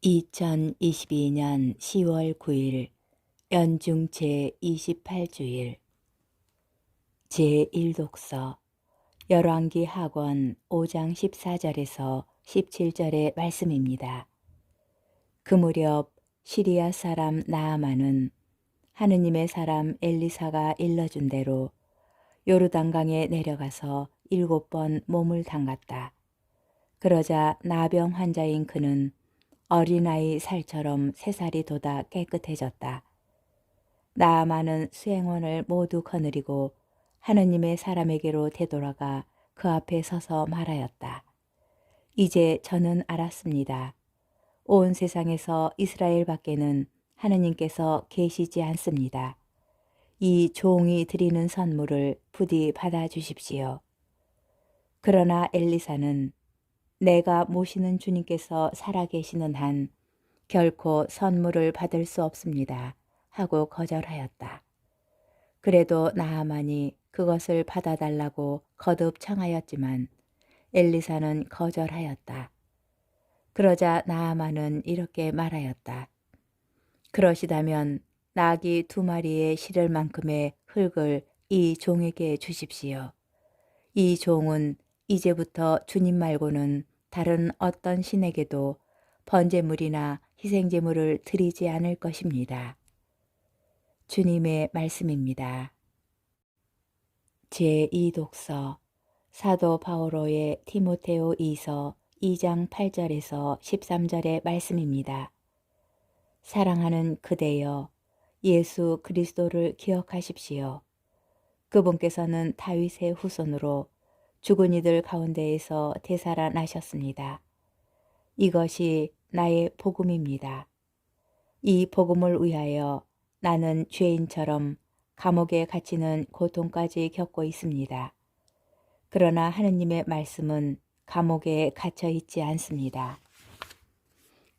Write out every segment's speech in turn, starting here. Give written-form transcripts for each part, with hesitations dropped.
2022년 10월 9일 연중 제28주일 제1독서 열왕기 하권 5장 14절에서 17절의 말씀입니다. 그 무렵 시리아 사람 나아만은 하느님의 사람 엘리사가 일러준 대로 요르단강에 내려가서 7번 몸을 담갔다. 그러자 나병 환자인 그는 어린아이 살처럼 새살이 돋아 깨끗해졌다. 나아만은 수행원을 모두 거느리고 하느님의 사람에게로 되돌아가 그 앞에 서서 말하였다. 이제 저는 알았습니다. 온 세상에서 이스라엘 밖에는 하느님께서 계시지 않습니다. 이 종이 드리는 선물을 부디 받아주십시오. 그러나 엘리사는 내가 모시는 주님께서 살아계시는 한 결코 선물을 받을 수 없습니다. 하고 거절하였다. 그래도 나아만이 그것을 받아달라고 거듭 청하였지만 엘리사는 거절하였다. 그러자 나아만은 이렇게 말하였다. 그러시다면 나귀 2마리에 실을 만큼의 흙을 이 종에게 주십시오. 이 종은 이제부터 주님 말고는 다른 어떤 신에게도 번제물이나 희생제물을 드리지 않을 것입니다. 주님의 말씀입니다. 제2독서 사도 바오로의 디모데오 2서 2장 8절에서 13절의 말씀입니다. 사랑하는 그대여, 예수 그리스도를 기억하십시오. 그분께서는 다윗의 후손으로 죽은 이들 가운데에서 되살아나셨습니다. 이것이 나의 복음입니다. 이 복음을 위하여 나는 죄인처럼 감옥에 갇히는 고통까지 겪고 있습니다. 그러나 하느님의 말씀은 감옥에 갇혀 있지 않습니다.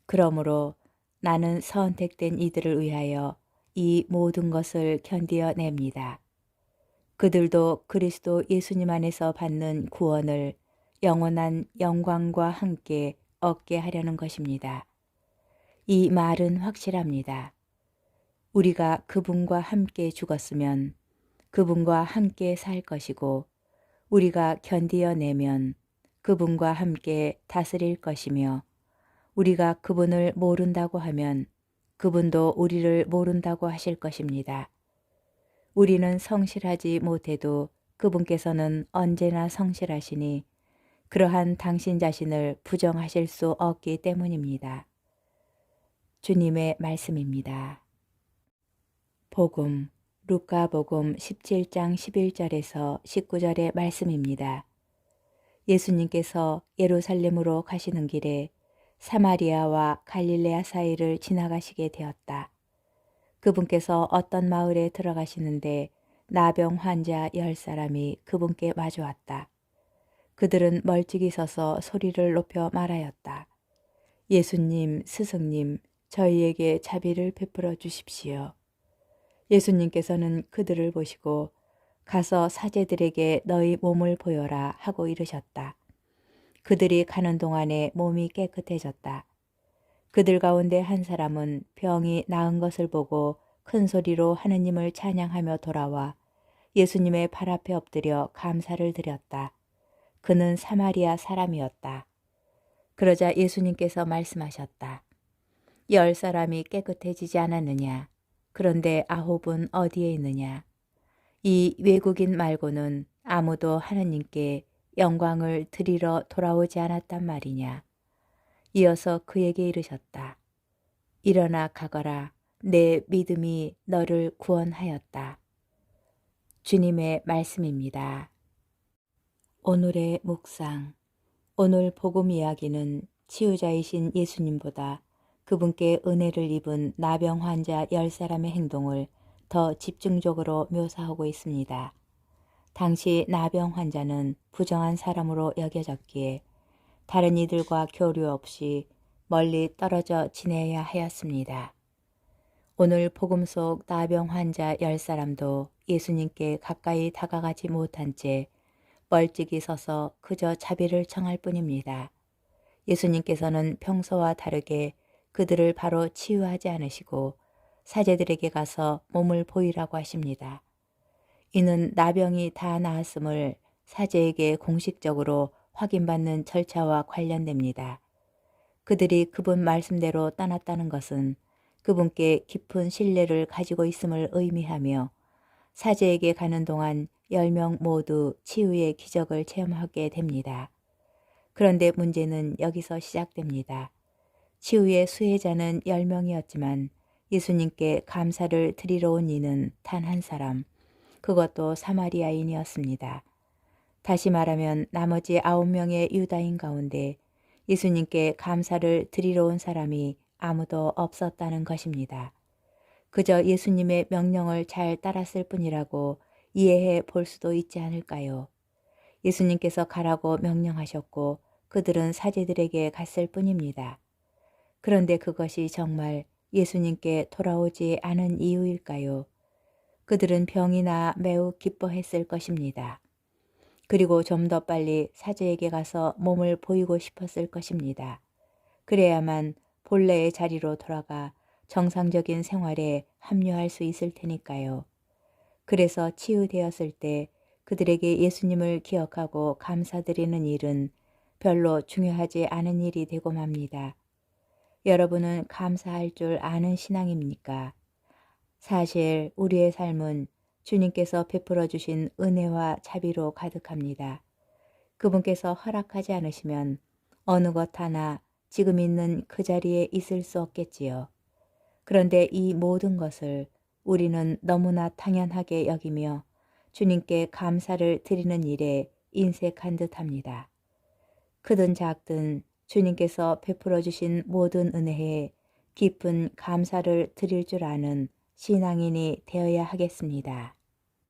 그러므로 나는 선택된 이들을 위하여 이 모든 것을 견디어냅니다. 그들도 그리스도 예수님 안에서 받는 구원을 영원한 영광과 함께 얻게 하려는 것입니다. 이 말은 확실합니다. 우리가 그분과 함께 죽었으면 그분과 함께 살 것이고 우리가 견디어내면 그분과 함께 다스릴 것이며 우리가 그분을 모른다고 하면 그분도 우리를 모른다고 하실 것입니다. 우리는 성실하지 못해도 그분께서는 언제나 성실하시니 그러한 당신 자신을 부정하실 수 없기 때문입니다. 주님의 말씀입니다. 복음, 루카복음 17장 11절에서 19절의 말씀입니다. 예수님께서 예루살렘으로 가시는 길에 사마리아와 갈릴레아 사이를 지나가시게 되었다. 그분께서 어떤 마을에 들어가시는데 나병 환자 10사람이 그분께 마주왔다. 그들은 멀찍이 서서 소리를 높여 말하였다. 예수님, 스승님, 저희에게 자비를 베풀어 주십시오. 예수님께서는 그들을 보시고 가서 사제들에게 너희 몸을 보여라 하고 이르셨다. 그들이 가는 동안에 몸이 깨끗해졌다. 그들 가운데 한 사람은 병이 나은 것을 보고 큰 소리로 하느님을 찬양하며 돌아와 예수님의 발 앞에 엎드려 감사를 드렸다. 그는 사마리아 사람이었다. 그러자 예수님께서 말씀하셨다. 10사람이 깨끗해지지 않았느냐? 그런데 9은 어디에 있느냐? 이 외국인 말고는 아무도 하느님께 영광을 드리러 돌아오지 않았단 말이냐? 이어서 그에게 이르셨다. 일어나 가거라. 내 믿음이 너를 구원하였다. 주님의 말씀입니다. 오늘의 묵상. 오늘 복음 이야기는 치유자이신 예수님보다 그분께 은혜를 입은 나병 환자 10사람의 행동을 더 집중적으로 묘사하고 있습니다. 당시 나병 환자는 부정한 사람으로 여겨졌기에 다른 이들과 교류 없이 멀리 떨어져 지내야 하였습니다. 오늘 복음 속 나병 환자 10사람도 예수님께 가까이 다가가지 못한 채 멀찍이 서서 그저 자비를 청할 뿐입니다. 예수님께서는 평소와 다르게 그들을 바로 치유하지 않으시고 사제들에게 가서 몸을 보이라고 하십니다. 이는 나병이 다 나았음을 사제에게 공식적으로 확인받는 절차와 관련됩니다. 그들이 그분 말씀대로 떠났다는 것은 그분께 깊은 신뢰를 가지고 있음을 의미하며 사제에게 가는 동안 10명 모두 치유의 기적을 체험하게 됩니다. 그런데 문제는 여기서 시작됩니다. 치유의 수혜자는 10명이었지만 예수님께 감사를 드리러 온 이는 단 한 사람, 그것도 사마리아인이었습니다. 다시 말하면 나머지 9명의 유다인 가운데 예수님께 감사를 드리러 온 사람이 아무도 없었다는 것입니다. 그저 예수님의 명령을 잘 따랐을 뿐이라고 이해해 볼 수도 있지 않을까요? 예수님께서 가라고 명령하셨고 그들은 사제들에게 갔을 뿐입니다. 그런데 그것이 정말 예수님께 돌아오지 않은 이유일까요? 그들은 병이 나 매우 기뻐했을 것입니다. 그리고 좀 더 빨리 사제에게 가서 몸을 보이고 싶었을 것입니다. 그래야만 본래의 자리로 돌아가 정상적인 생활에 합류할 수 있을 테니까요. 그래서 치유되었을 때 그들에게 예수님을 기억하고 감사드리는 일은 별로 중요하지 않은 일이 되고 맙니다. 여러분은 감사할 줄 아는 신앙입니까? 사실 우리의 삶은 주님께서 베풀어 주신 은혜와 자비로 가득합니다. 그분께서 허락하지 않으시면 어느 것 하나 지금 있는 그 자리에 있을 수 없겠지요. 그런데 이 모든 것을 우리는 너무나 당연하게 여기며 주님께 감사를 드리는 일에 인색한 듯합니다. 크든 작든 주님께서 베풀어 주신 모든 은혜에 깊은 감사를 드릴 줄 아는 신앙인이 되어야 하겠습니다.